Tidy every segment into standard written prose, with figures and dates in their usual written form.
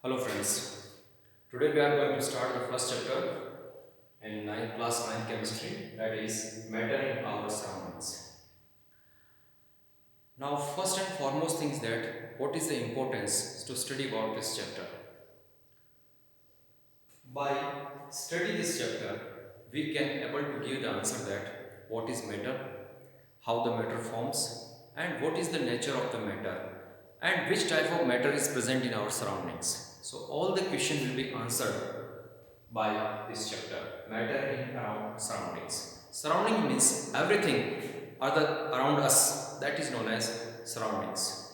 Hello friends, today we are going to start the first chapter in class 9 chemistry, that is matter in our surroundings. Now first and foremost thing is that what is the importance to study about this chapter. By study this chapter we can able to give the answer that what is matter, how the matter forms and what is the nature of the matter and which type of matter is present in our surroundings. So all the question will be answered by this chapter, matter in around surroundings. Surrounding means everything other around us, that is known as surroundings,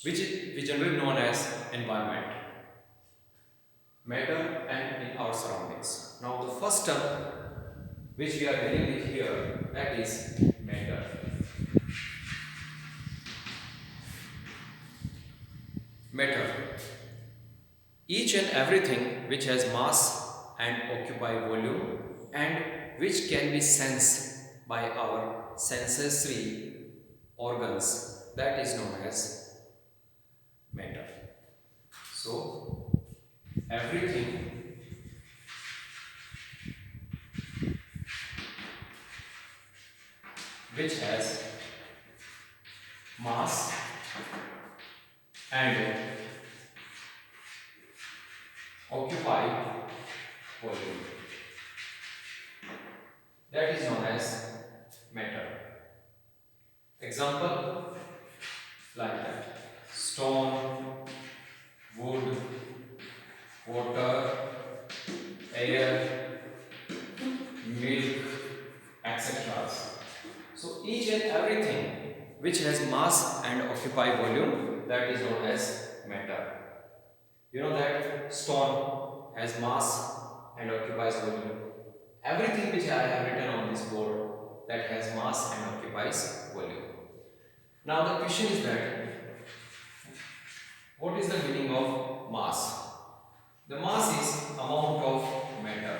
which we generally known as environment, matter and in our surroundings. Now the first term which we are dealing with here, that is matter. Matter, each and everything which has mass and occupy volume and which can be sensed by our sensory organs, that is known as matter. So everything which has mass and occupy volume, that is known as matter. Example like that: stone, wood, water, air, milk, etc. So each and everything which has mass and occupy volume, that is known as matter. You know that stone has mass and occupies volume. Everything which I have written on this board, that has mass and occupies volume. Now the question is that what is the meaning of mass? The mass is amount of matter.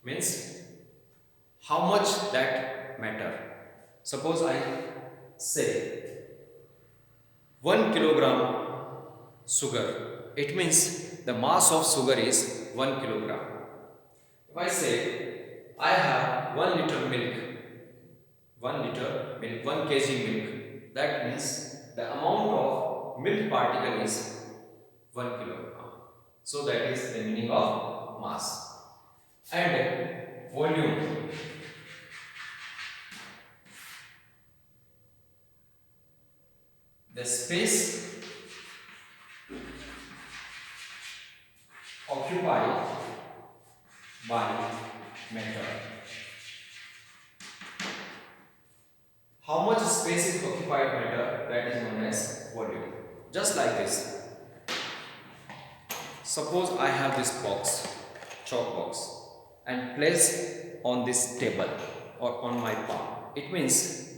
Means how much that matter. Suppose I say 1 kilogram sugar, it means the mass of sugar is 1 kilogram. If I say I have 1 liter milk, 1 liter milk, 1 kg milk, that means the amount of milk particle is 1 kilogram. So that is the meaning of mass. And volume, the space occupied by matter. How much space is occupied by matter, that is known as volume. Just like this. Suppose I have this box, chalk box, and place on this table or on my palm. It means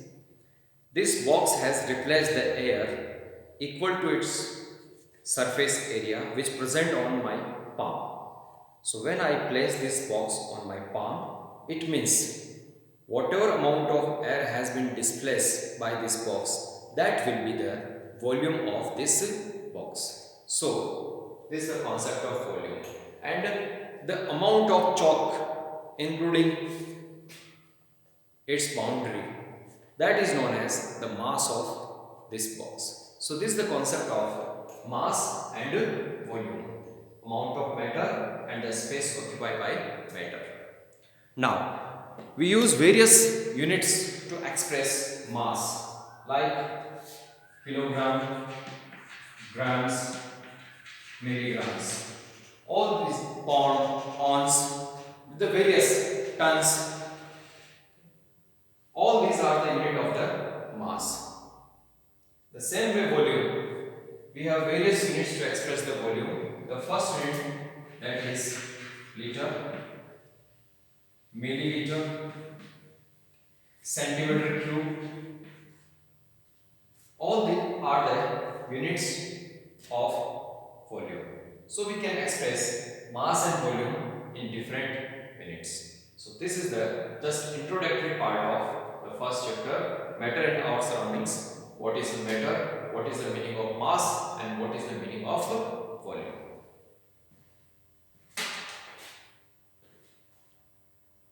this box has replaced the air equal to its surface area which present on my palm. So when I place this box on my palm, it means whatever amount of air has been displaced by this box, that will be the volume of this box. So this is the concept of volume, and the amount of chalk including its boundary, that is known as the mass of this box. So this is the concept of mass and volume, amount of matter and the space occupied by matter. Now we use various units to express mass like kilogram, grams, milligrams. All these pound, ounce, the various tons, all these are the unit of the mass. The same way volume, we have various units to express the volume. The first unit, that is liter, milliliter, centimeter cube. All these are the units of volume. So we can express mass and volume in different units. So this is the just introductory part of the first chapter, matter and our surroundings. What is the matter? What is the meaning of mass? And what is the meaning of volume?